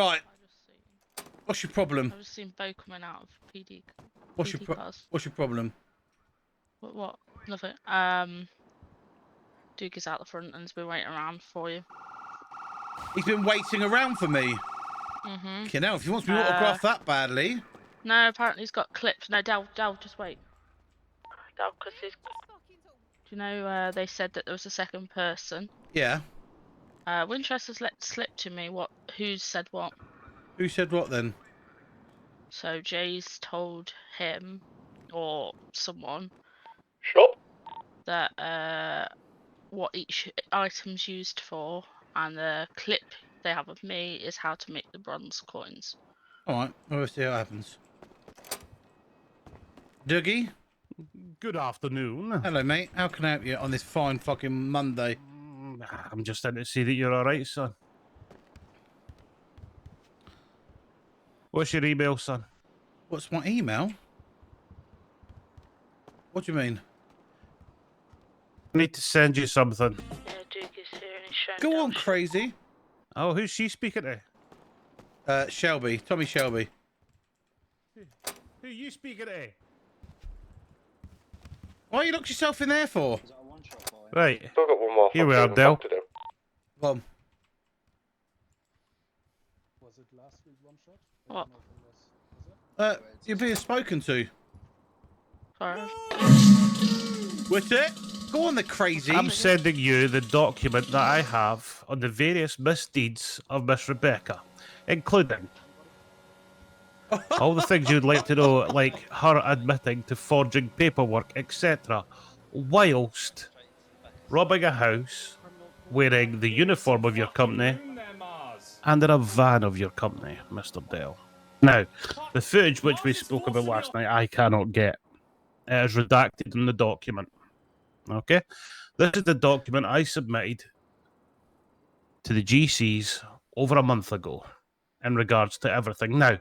Right. I just seen. What's your problem? I've just seen Bo coming out of PD. What's PD your cars. What's your problem? What? Nothing. Duke is out the front and has been waiting around for you. He's been waiting around for me. Mhm. Okay, now if he wants me to autograph that badly. No, apparently he's got clips. No, Del, just wait. Del, because he's. Do you know? They said that there was a second person. Yeah. Winchester's let slip to me. Who's said what? Who said what then? So Jay's told him or someone. Shop. That what each item's used for, and the clip they have of me is how to make the bronze coins. Alright, we'll see how it happens. Dougie? Good afternoon. Hello, mate. How can I help you on this fine fucking Monday? I'm just in to see that you're alright, son. What's your email, son? What's my email? What do you mean? I need to send you something. Yeah, Duke is here and he's showing Go Del on, crazy. Oh, who's she speaking to? Shelby. Tommy Shelby. Who are you speaking to? Why you locked yourself in there for? Right. Still got one more. Here we are, Del. To do. Well, Was it last week one shot? What? you're being spoken to. Sorry. What's it? Go on, the crazy. I'm sending you the document that I have on the various misdeeds of Miss Rebecca, including all the things you'd like to know, like her admitting to forging paperwork, etc., whilst robbing a house, wearing the uniform of your company, and in a van of your company, Mr. Dell. Now, the footage which we spoke about last night, I cannot get. It is redacted in the document. Okay? This is the document I submitted to the GCs over a month ago in regards to everything. Now,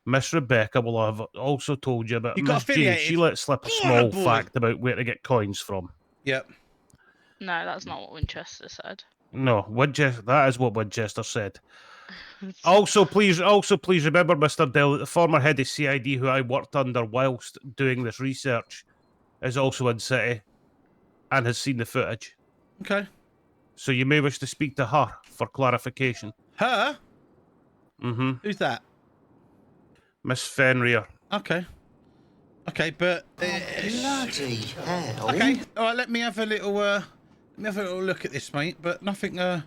Miss Rebecca will have also told you about You got Miss G. affiliated. She let slip a Go on, small boy. fact about where to get coins from. Yep. No, that's not what Winchester said. No, Winchester. That is what Winchester said. Also, please remember, Mr. Dell, that the former head of CID who I worked under whilst doing this research is also in City and has seen the footage. Okay. So you may wish to speak to her for clarification. Her? Mm-hmm. Who's that? Miss Fenrir. Okay. Okay, but Bloody hell. okay. All right. Let me have a little. Look at this, mate. But nothing. It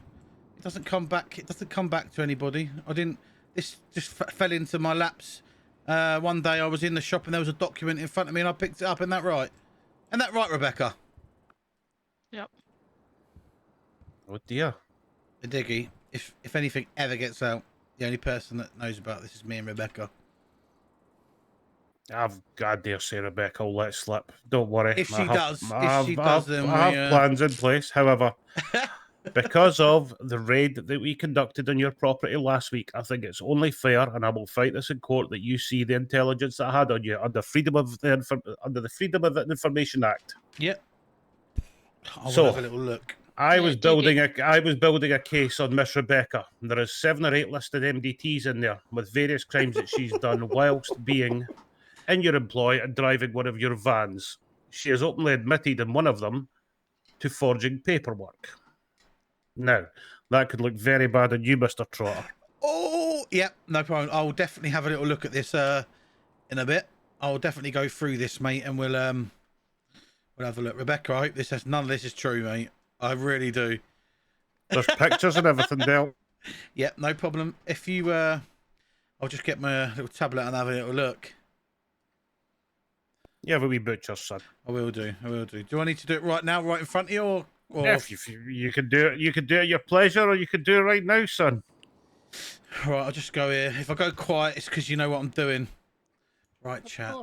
doesn't come back. It doesn't come back to anybody. I didn't. This just fell into my laps. One day I was in the shop and there was a document in front of me and I picked it up. Isn't that right? Isn't that right, Rebecca? Yep. Oh dear. Diggy. If anything ever gets out, the only person that knows about this is me and Rebecca. I dare say Rebecca will let it slip. Don't worry. If she I does, then I we, have plans in place. However, because of the raid that we conducted on your property last week, I think it's only fair, and I will fight this in court, that you see the intelligence that I had on you under the Freedom of Information Act. Yep. I'll So, have a little look. I Yeah, was building a case on Miss Rebecca. There is 7 or 8 listed MDTs in there with various crimes that she's done whilst being in your employ and driving one of your vans. She has openly admitted in one of them to forging paperwork. Now, that could look very bad on you, Mr. Trotter. Oh, yep, no problem. I'll definitely have a little look at this in a bit. I'll definitely go through this, mate, and we'll have a look. Rebecca, I hope none of this is true, mate. I really do. There's pictures and everything, Del. Yep, no problem. If you, I'll just get my little tablet and have a little look. You have a wee butcher, son. I will do. Do I need to do it right now, right in front of you, or? If you can do it, at your pleasure, or you can do it right now, son. All right, I'll just go here. If I go quiet, it's because you know what I'm doing. Right, chat.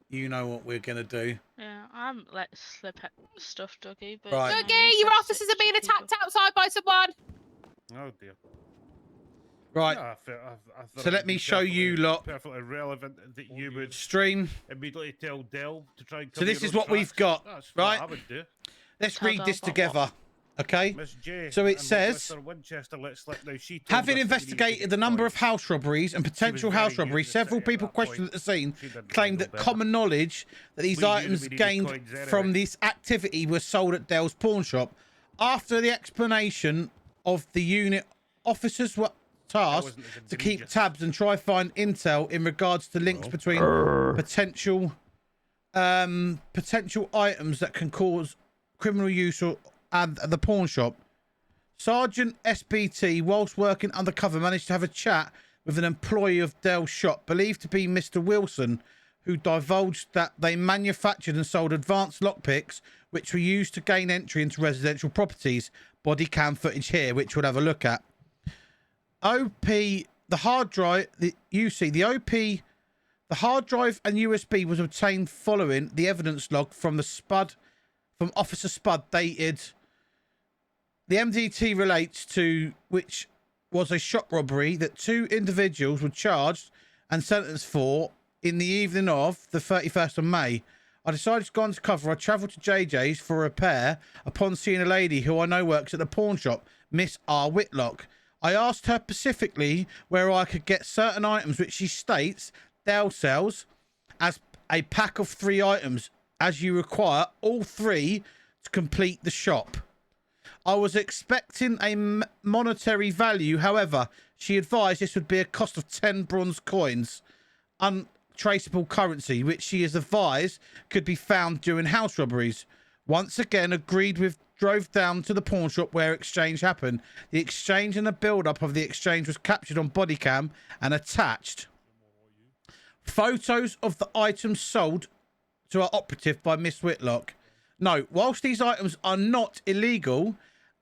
You know what we're gonna do. Yeah, I haven't let slip stuff, Dougie. But Right. Dougie, your officers are being attacked outside by someone. Oh dear. Right. No, I thought So it let would me be show you lot. perfectly relevant that you would Stream. immediately tell Del to try and. So cover this your is own what we've tracks. got, That's right? what I would do. Let's Tell read Del this about what? together. Okay. Miss J So it and says, Mr. Winchester let slip. Now she told having us that we needed to investigated get the number of points. house robberies and potential very house new to robberies, the several city at people that questioned point. at the scene She didn't claimed know that better. common knowledge that these We knew that items we needed gained coins anyway. from this activity were sold at Dell's pawn shop. After the explanation of the unit, officers were tasked wasn't as to keep egregious. tabs and try find intel in regards to links between potential items that can cause criminal use at the pawn shop. Sergeant SBT, whilst working undercover, managed to have a chat with an employee of Dell's shop, believed to be Mr. Wilson, who divulged that they manufactured and sold advanced lockpicks, which were used to gain entry into residential properties. Body cam footage here, which we'll have a look at. OP, the hard drive, the hard drive and USB was obtained following the evidence log from Officer Spud dated. The MDT relates to which was a shop robbery that 2 individuals were charged and sentenced for in the evening of the 31st of May. I decided to go undercover. I travelled to JJ's for a repair upon seeing a lady who I know works at the pawn shop, Miss R. Whitlock. I asked her specifically where I could get certain items, which she states Dell sells as a pack of 3 items, as you require all 3 to complete the shop. I was expecting a monetary value. However, she advised this would be a cost of 10 bronze coins, untraceable currency, which she has advised could be found during house robberies. Once again, agreed with, drove down to the pawn shop where exchange happened. The exchange and the build-up of the exchange was captured on body cam and attached. Photos of the items sold to our operative by Miss Whitlock. No, whilst these items are not illegal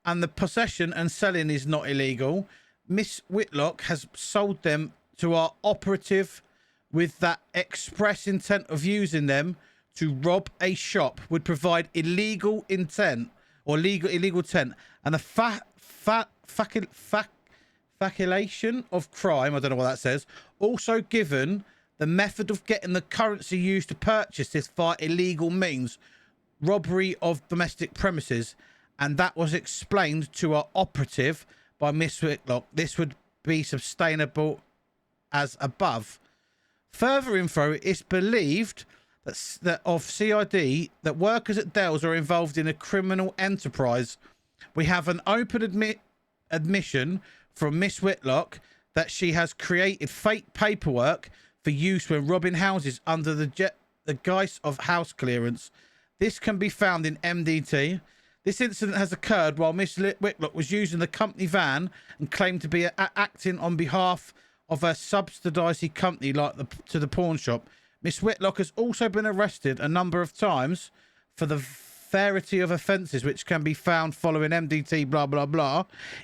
and the possession and selling is not illegal, Miss Whitlock has sold them to our operative with that express intent of using them to rob a shop would provide illegal intent or illegal intent and the faculation of crime. I don't know what that says. Also given the method of getting the currency used to purchase this via illegal means, robbery of domestic premises, and that was explained to our operative by Miss Whitlock. This would be sustainable as above. Further info, it's believed that of CID that workers at Dell's are involved in a criminal enterprise. We have an open admission from Miss Whitlock that she has created fake paperwork for use when robbing houses under the guise of house clearance. This can be found in MDT. This incident has occurred while Miss Whitlock was using the company van and claimed to be acting on behalf of a subsidised company to the pawn shop. Miss Whitlock has also been arrested a number of times for the variety of offences which can be found following MDT blah blah blah.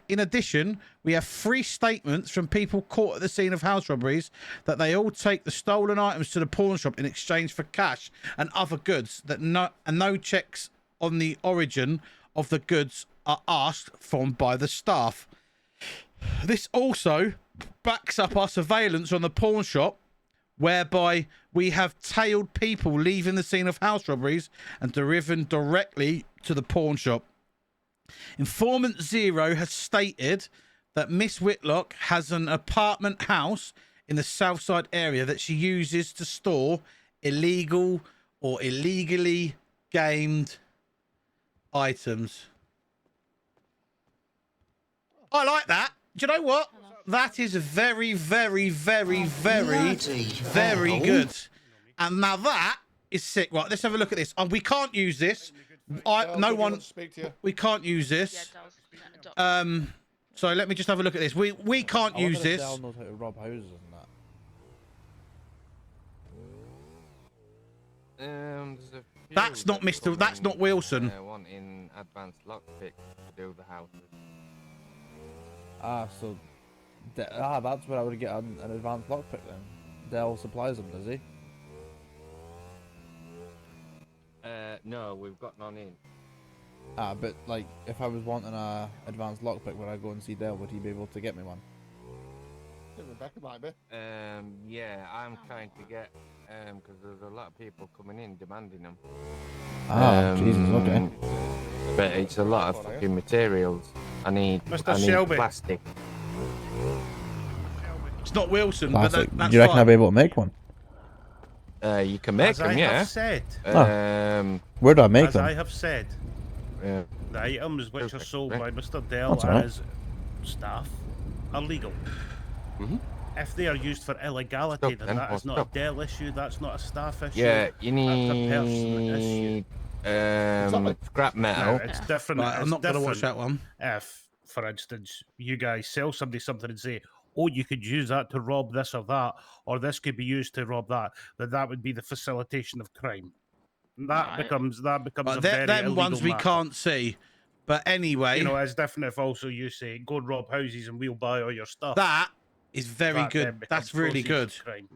In addition, we have 3 statements from people caught at the scene of house robberies that they all take the stolen items to the pawn shop in exchange for cash and other goods, that no checks on the origin of the goods are asked from by the staff. This also backs up our surveillance on the pawn shop, whereby we have tailed people leaving the scene of house robberies and driven directly to the pawn shop. Informant Zero has stated that Miss Whitlock has an apartment house in the Southside area that she uses to store illegal or illegally gamed items. I like that. Do you know what? That is very, very, very, very, very good. And now that is sick. Right, let's have a look at this. We can't use this. No one. We can't use this. So let me just have a look at this. We can't use this. Knows how to rob houses and that. That's not Mr. That's not Wilson. Wanting advanced lockpick to do the houses. So that's where I would get an advanced lockpick then. Dell supplies them, does he? No, we've got none in. But like, if I was wanting a advanced lockpick, would I go and see Dell? Would he be able to get me one? Rebecca might be. Yeah, I'm trying to get, because there's a lot of people coming in demanding them. Jesus, okay. but it's a lot of fucking materials. I need Mr. Shelby. plastic. It's not Wilson, Plastic. but that's Do you reckon I'll fine. be able to make one? You can make As I them, yeah. have said, Where do I make as them? I have said, Yeah. the items which are Perfect, sold right. by Mr. Dell That's all right. as staff are legal. Mhm. If they are used for illegality, Stop then then, that is what's not a up? Dell issue. That's not a staff issue. Yeah, you That's a person issue. need Exactly. scrap Now, metal. it's Yeah. different. Right, I'm it's not going to watch different that one. If, for instance, you guys sell somebody something and say, "Oh, you could use that to rob this or that, or this could be used to rob that," then that would be the facilitation of crime. That Right. becomes Right, a very them illegal ones we matter. can't see. But anyway, You know, it's different if also you say, "Go and rob houses and we'll buy all your stuff." that is very That then good. becomes That's really good. proceeds of crime.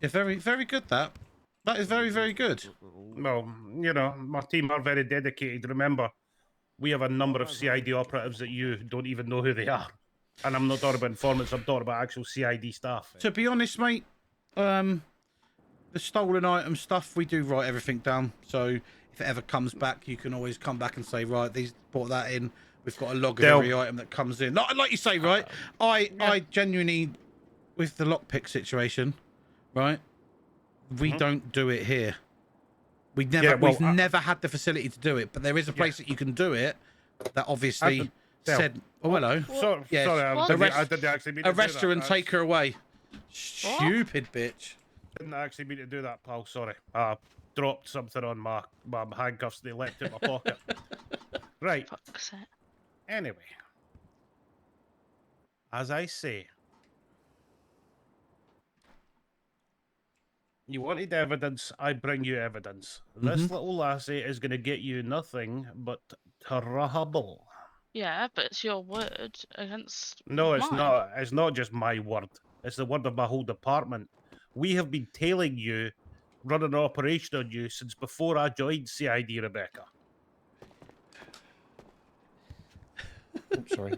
Yeah, very, very good. That is very, very good. Well, you know, my team are very dedicated. Remember, we have a number of CID operatives that you don't even know who they are. And I'm not talking about informants, I'm talking about actual CID staff. To be honest, mate, the stolen item stuff, we do write everything down. So if it ever comes back, you can always come back and say, right, these brought that in. We've got a log of Del- every item that comes in. Like you say, right? I genuinely, with the lockpick situation, right? We don't do it here. We never, Yeah, well, we've never had the facility to do it, but there is a place that you can do it. That obviously Del- said, "Oh, hello." Sorry, What? I didn't actually mean to do Arrest her that. and take her away. Stupid bitch. Didn't actually mean to do that, pal. Sorry. I dropped something on my handcuffs. They leapt in my pocket. Right. Fuck's sake. Anyway, as I say, you wanted evidence, I bring you evidence. This little lassie is going to get you nothing but trouble. Yeah, but it's your word against No, it's mine. not. It's not just my word. It's the word of my whole department. We have been tailing you, running an operation on you since before I joined CID, Rebecca. Oops, sorry.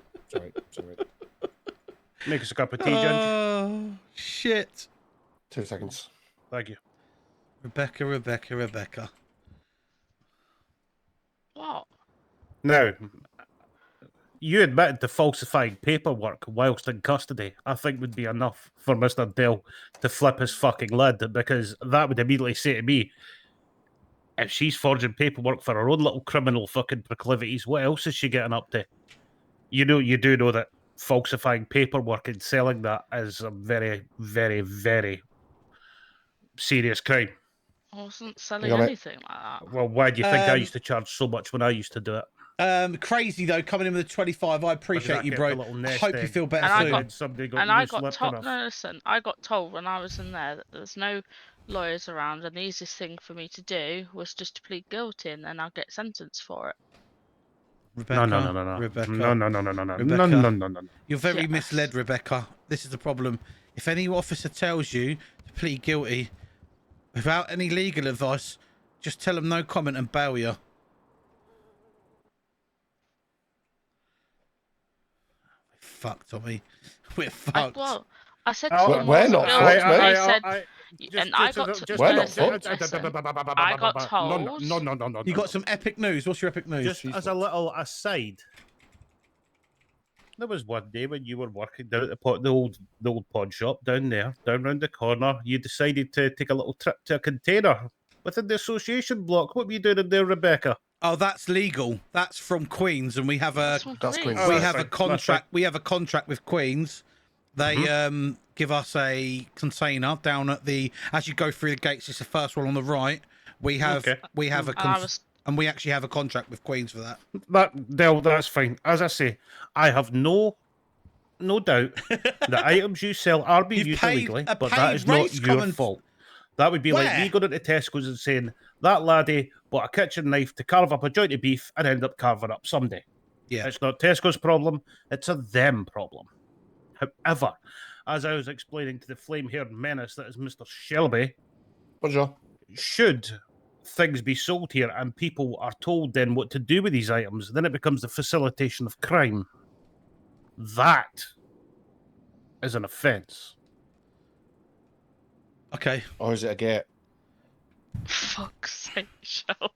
Make us a cup of tea, Ginger. Oh, shit. 2 seconds. Thank you. Rebecca. What? Now, you admitted to falsifying paperwork whilst in custody. I think would be enough for Mr. Dell to flip his fucking lid, because that would immediately say to me, if she's forging paperwork for her own little criminal fucking proclivities, what else is she getting up to? You do know that falsifying paperwork and selling that is a very, very, very serious crime. I wasn't selling got it. anything like that. Well, why do you think I Um, used to charge so much when I used to do it? Crazy though, coming in with a 25. I appreciate you, Exactly, bro. the little I nest hope you egg. feel better And I soon. got- Somebody got And I loose got lipped told. enough. No, listen. I got told when I was in there that there's no lawyers around, and the easiest thing for me to do was just to plead guilty, and then I'll get sentenced for it. Rebecca, No. Rebecca, No. Rebecca. No. You're very Yes. misled, Rebecca. This is the problem. If any officer tells you to plead guilty without any legal advice, just tell them no comment and bail you. Fucked, Tommy. We're fucked. I said to Oh, them, we're "What's not the fucked, bill?" mate. They said, and I got We're not listen, fucked. listen. I got told. No. You got some epic news. What's your epic news? Just as a little aside, there was one day when you were working down at the old pawn shop down there, down round the corner. You decided to take a little trip to a container within the association block. What were you doing in there, Rebecca? Oh, that's legal. That's from Queens, and we have a That's from That's Queens. Queens. we that's have a fine, that's fine. contract. We have a contract with Queens. They give us a container down at the as you go through the gates. It's the first one on the right. We have Okay. and we actually have a contract with Queens for that. That's fine. As I say, I have no doubt the items you sell are being You've used paid illegally, a but paid that is not race your comment- fault. That would be like Where? me going into Tesco's and saying that laddie bought a kitchen knife to carve up a joint of beef and ended up carving up somebody. Yeah. It's not Tesco's problem, it's a them problem. However, as I was explaining to the flame-haired menace that is Mr. Shelby, Bonjour. should things be sold here and people are told then what to do with these items, then it becomes the facilitation of crime. That is an offence. Okay. Or is it a gate? Fuck's sake, Shell.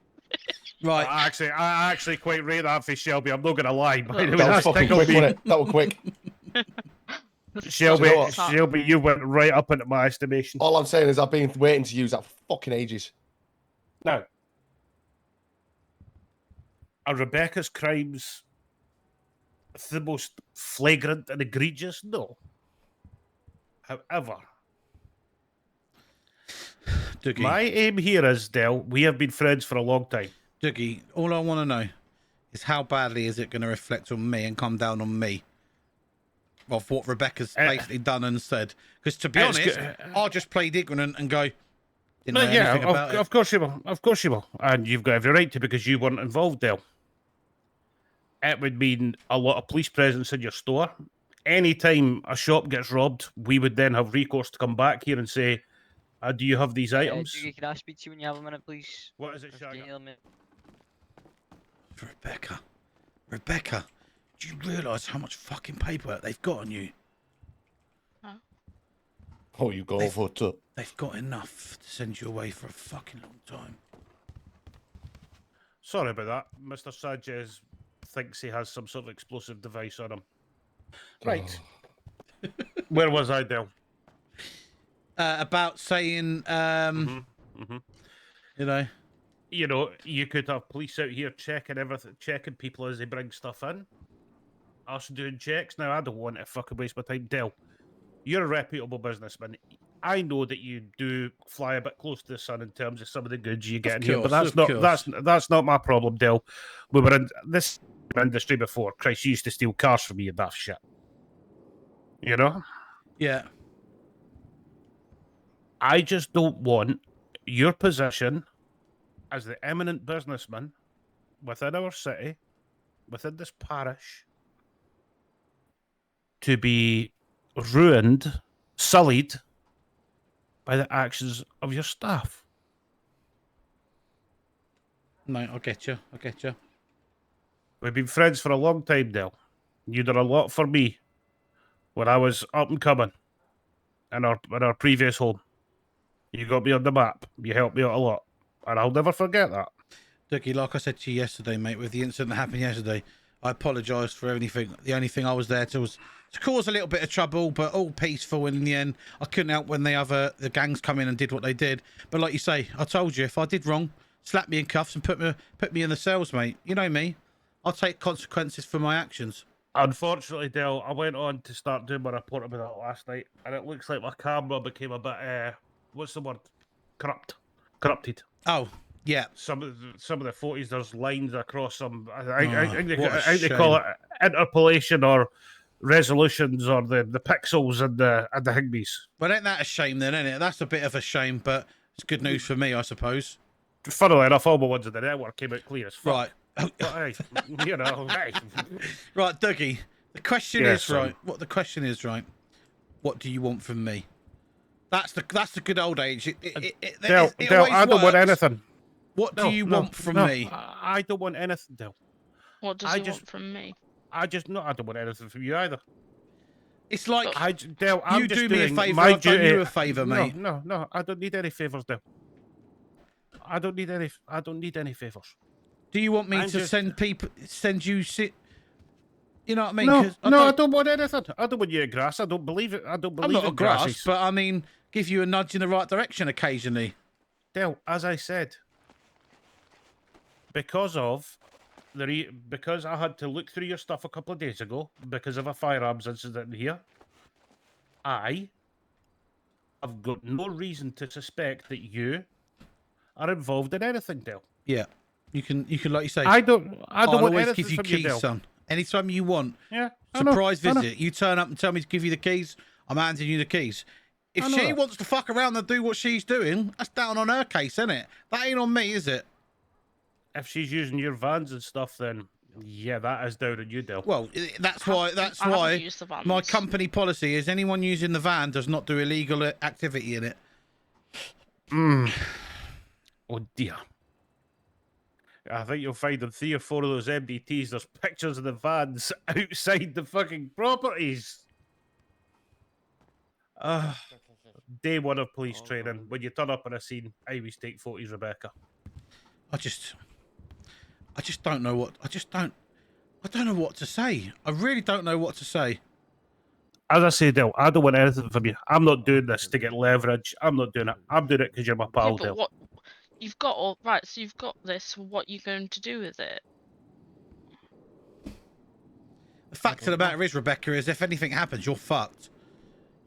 Right. I actually quite rate that for Shelby. I'm not gonna lie. By the way, That was that's fucking tickled quick, me. wasn't it? That was quick. Shelby, You know what? Shelby, you went right up into my estimation. All I'm saying is I've been waiting to use that for fucking ages. Now, are Rebecca's crimes the most flagrant and egregious? No. However, Dougie, my aim here is, Del, we have been friends for a long time. Dougie, all I want to know is how badly is it going to reflect on me and come down on me of what Rebecca's basically done and said? Because to be It's honest, go- I just played ignorant and go, didn't know Yeah, anything about it. of course you will. Of course you will. And you've got every right to because you weren't involved, Del. It would mean a lot of police presence in your store. Anytime a shop gets robbed, we would then have recourse to come back here and say, do you have these items? Can I speak to you when you have a minute, please? What is it, Can you Shagger? hear me? Rebecca, do you realise how much fucking paperwork they've got on you? Oh, you go for it. They've got enough to send you away for a fucking long time. Sorry about that. Mr. Sanchez thinks he has some sort of explosive device on him. Right. Where was I, Del? About saying, you know, You could have police out here checking everything, checking people as they bring stuff in. Us doing checks. Now, I don't want to fucking waste my time. Del, you're a reputable businessman. I know that you do fly a bit close to the sun in terms of some of the goods you get in here, but that's not my problem, Del. We were in this industry before. Christ, you used to steal cars from me and that shit. You know? yeah. I just don't want your position as the eminent businessman within our city, within this parish, to be ruined, sullied by the actions of your staff. No, I get you. We've been friends for a long time now. You did a lot for me when I was up and coming in our previous home. You got me on the map. You helped me out a lot. And I'll never forget that. Dougie, like I said to you yesterday, mate, with the incident that happened yesterday, I apologise for anything. The only thing I was there to was to cause a little bit of trouble, but all peaceful. And in the end, I couldn't help when the gangs come in and did what they did. But like you say, I told you, if I did wrong, slap me in cuffs and put me in the cells, mate. You know me. I'll take consequences for my actions. Unfortunately, Del, I went on to start doing my report about that last night, and it looks like my camera became a bit, what's the word? Corrupted. Oh, yeah. Some of the footage, there's lines across some. I think they shame. call it interpolation or resolutions or the pixels and the Higbees. Well, ain't that a shame then, ain't it? That's a bit of a shame, but it's good news for me, I suppose. Funnily enough, all the ones in the network came out clear as fuck. Right. But, hey, you know, hey. Right, Dougie. The question Yes, is right. What the question is right? What do you want from me? That's the good old age. Del, I don't want anything. What do you want from me? I don't want anything, Del. What does he want from me? I don't want anything from you either. It's like Del, I'm you just do me a doing favour, my I've done duty. you a favour, mate. No, I don't need any favours, Del. I don't need any favours. Do you want me I'm to just- send you You know what I mean? No, 'Cause I don't want anything. I don't want you to grass. I don't believe it. I don't believe I'm not in a grass, grasses. but I mean, give you a nudge in the right direction occasionally. Del, as I said, because I had to look through your stuff a couple of days ago because of a firearms incident here, I have got no reason to suspect that you are involved in anything, Del. Yeah, you can like you say. I don't I'll want always anything give you from keys, Del. son. Anytime you want. Yeah, I know, Surprise I know. visit. You turn up and tell me to give you the keys. I'm handing you the keys. If I know she that. wants to fuck around and do what she's doing, that's down on her case, isn't it? That ain't on me, is it? If she's using your vans and stuff, then yeah, that is down on you, Del. Well, that's why. That's I haven't why used the vans. my company policy is anyone using the van does not do illegal activity in it. Oh dear. I think you'll find in 3 or 4 of those MDTs, there's pictures of the vans outside the fucking properties. day one of police training, when you turn up on a scene, I always take photos, Rebecca. I just don't know what. I don't know what to say. I really don't know what to say. As I say, Del, I don't want anything from you. I'm not doing this to get leverage. I'm not doing it. I'm doing it because you're my Yeah, pal, but Del. what you've got all right, so you've got this. What you going to do with it? The fact of the matter is, Rebecca, is if anything happens, you're fucked.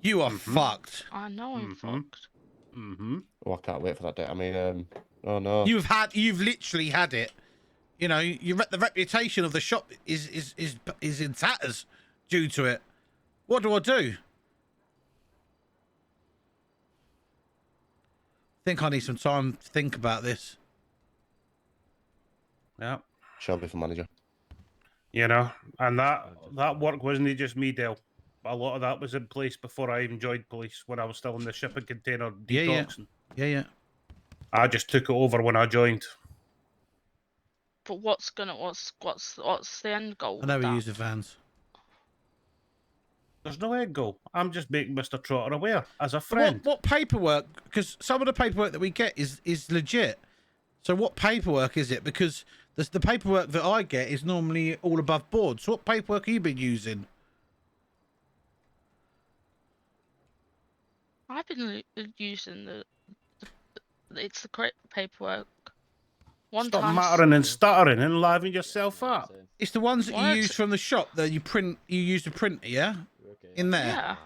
You are fucked. I know I'm fucked. Oh, I can't wait for that day. I mean, oh no. You've literally had it. You know, the reputation of the shop is in tatters due to it. What do I do? I think I need some time to think about this. Yeah. Shelby for manager. You know, and that work wasn't just me, Del. A lot of that was in place before I even joined police, when I was still in the shipping container detoxing. Yeah. I just took it over when I joined. But what's the end goal? I know with we that? use the vans. There's no end goal. I'm just making Mr. Trotter aware as a friend. What paperwork? Because some of the paperwork that we get is legit. So what paperwork is it? Because the paperwork that I get is normally all above board. So what paperwork have you been using? I've been using it's the correct paperwork. One Stop time. muttering and stuttering and liven yourself up. It's the ones that What? you use from the shop that you print. You use the printer, yeah, in there. Yeah.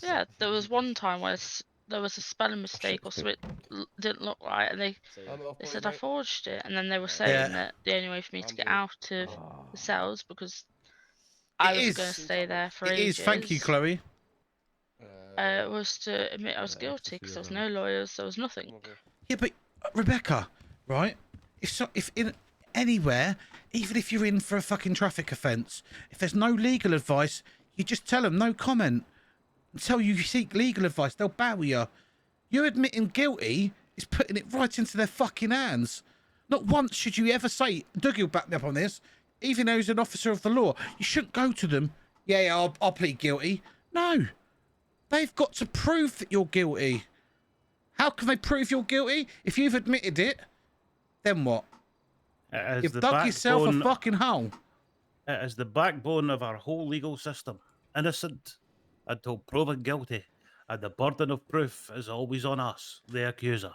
Yeah, there was one time where there was a spelling mistake or something didn't look right, and they said I forged it, and then they were saying that the only way for me to get out of the cells because I was going to stay there for ages. It is. Thank you, Chloe. Was to admit I was guilty because there was no lawyers, there was nothing. Yeah, but Rebecca, right? If in anywhere, even if you're in for a fucking traffic offence, if there's no legal advice, you just tell them no comment. Until you seek legal advice, they'll bow you. You admitting guilty is putting it right into their fucking hands. Not once should you ever say, Dougie will back me up on this, even though he's an officer of the law, you shouldn't go to them, yeah, I'll plead guilty. No. They've got to prove that you're guilty. How can they prove you're guilty? If you've admitted it, then what? You've dug yourself a fucking hole. It is the backbone of our whole legal system. Innocent until proven guilty. And the burden of proof is always on us, the accuser.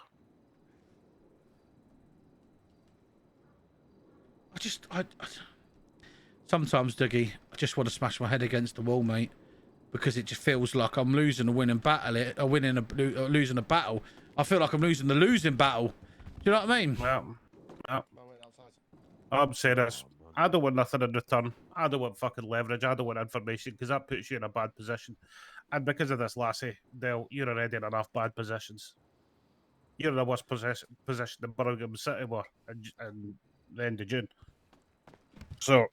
Sometimes, Dougie, I just want to smash my head against the wall, mate. Because it just feels like I'm losing a winning battle, losing a battle. I feel like I'm losing the losing battle. Do you know what I mean? Well, I'm saying this. I don't want nothing in return. I don't want fucking leverage. I don't want information because that puts you in a bad position. And because of this, lassie, Del, you're already in enough bad positions. You're in the worst position in Birmingham City were in the end of June. So,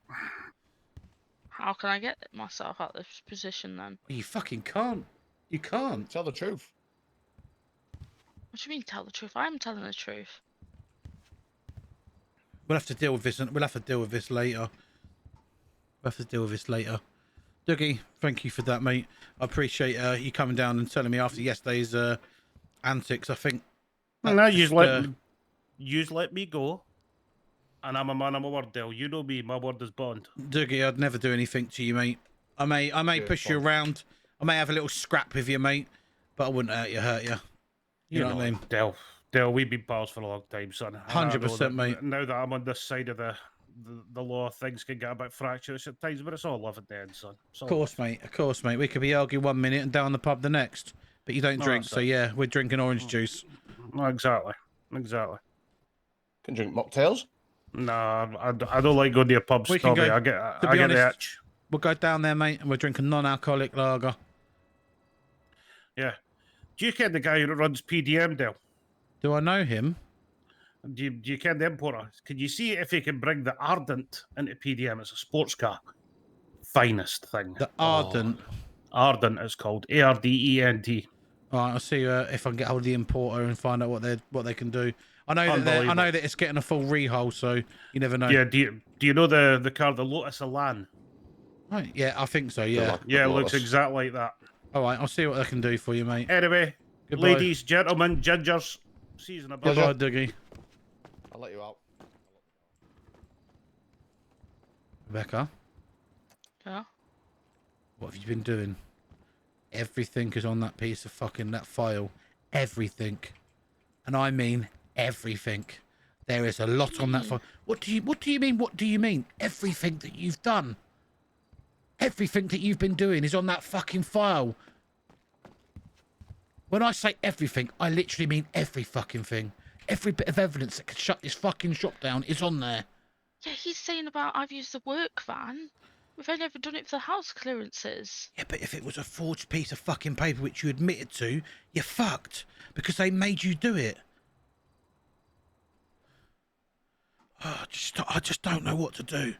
How can I get myself out of this position then? You fucking can't. You can't. Tell the truth. What do you mean tell the truth? I'm telling the truth. We'll have to deal with this. We'll have to deal with this later. Dougie, thank you for that, mate. I appreciate you coming down and telling me after yesterday's antics. I think. Now you let me go. And I'm a man of my word, Del. You know me, my word is bond. Dougie, I'd never do anything to you, mate. I may push you around. I may have a little scrap with you, mate. But I wouldn't hurt you. You know what I mean? Del, we've been pals for a long time, son. 100%, mate. Now that I'm on this side of the law, things can get a bit fractious at times, but it's all love at the end, son. Of course, mate. We could be arguing 1 minute and down the pub the next. But you don't drink, so yeah, we're drinking orange juice. Exactly. Can drink mocktails. Nah, I don't like going to your pubs. We can go, I get the itch. We'll go down there, mate, and we're drinking non-alcoholic lager. Yeah. Do you ken the guy who runs PDM, Del? Do I know him? Do you ken the importer? Can you see if he can bring the Ardent into PDM? It's a sports car. Finest thing. The Ardent. Ardent is called. Ardent. All right, I'll see if I can get hold of the importer and find out what they can do. I know that it's getting a full rehaul, so you never know. Yeah. Do you know the car, the Lotus Elan? Right. Yeah, I think so. Yeah. Yeah, it looks exactly like that. All right, I'll see what I can do for you, mate. Anyway, Goodbye. ladies, gentlemen, gingers, season a bit. Goodbye, Dougie. I'll let you out. Rebecca, Yeah. what have you been doing? Everything is on that piece of fucking that file. Everything, and I mean everything. There is a lot on that file. What do you mean? What do you mean? Everything that you've done. Everything that you've been doing is on that fucking file. When I say everything, I literally mean every fucking thing. Every bit of evidence that could shut this fucking shop down is on there. Yeah, he's saying about I've used the work van. We've only ever done it for the house clearances. Yeah, but if it was a forged piece of fucking paper which you admitted to, you're fucked. Because they made you do it. Oh, I just don't know what to do.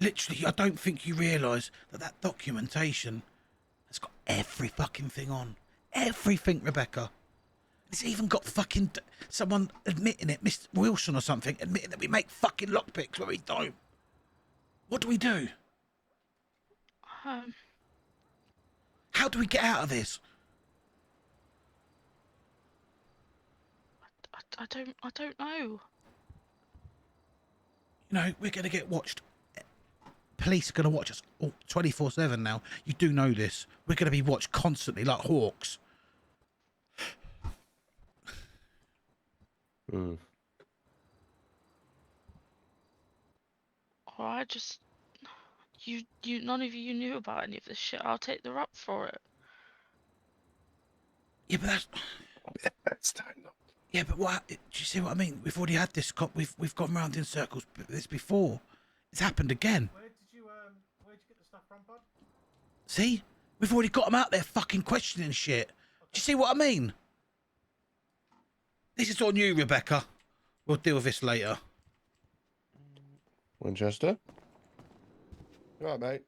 Literally, I don't think you realise that documentation has got every fucking thing on. Everything, Rebecca. It's even got fucking someone admitting it, Mr. Wilson or something, admitting that we make fucking lockpicks where we don't. What do we do? How do we get out of this? I don't know. You know, we're going to get watched. Police are going to watch us 24/7 now. You do know this. We're going to be watched constantly like hawks. Alright, just you none of you knew about any of this shit. I'll take the rap for it. Yeah, but That's time though. yeah, but what? Do you see what I mean? We've already had this. We've gone round in circles this before. It's happened again. Where'd you get the stuff from, bud? See, we've already got them out there fucking questioning shit. Do you see what I mean? This is on you, Rebecca. We'll deal with this later. Winchester? You alright, mate?